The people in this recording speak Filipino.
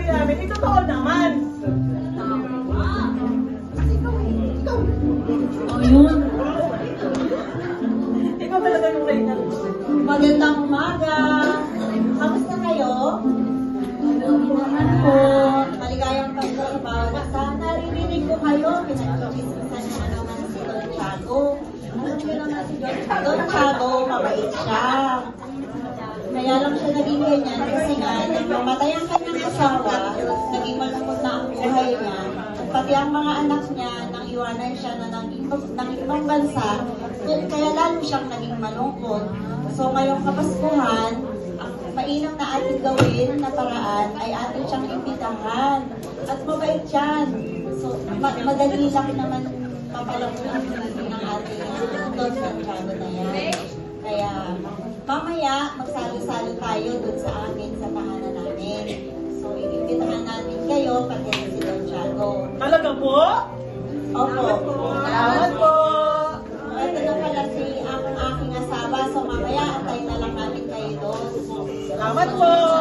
namin, ito totoo naman. Oh, yun. Ikaw talaga yung reyna. Magandang umaga. Kamusta kayo? Naman po. Maligayang pagtrabaho na sana. Naririnig ko kayo. Pinagkakisisan niya naman si Don Tiago. Alam niyo naman si Don Tiago, mabait siya. Kaya lang siya naging ganyan kasi nga, nang mamatay ang kanyang asawa, naging malungkot na ang buhay niya. Pati ang mga anak niya, nang iwanan siya na ng ibang bansa, kaya lalo siyang naging malungkot. So ngayong Kapaskuhan, ang mainam na ating gawin na paraan ay ating siyang imbitahan. At mabait yan. So madali lang naman mapalagpunan ng ating Don Santiago na yan. Kaya mamaya magsalo-salo tayo dun sa amin, sa tahanan namin. So iimbitahan natin kayo pati si Don Tiago. Talaga po? Opo. Salamat po. Ito na pala si ang aking asawa. So mamaya antay na lang namin kayo doon. Salamat po.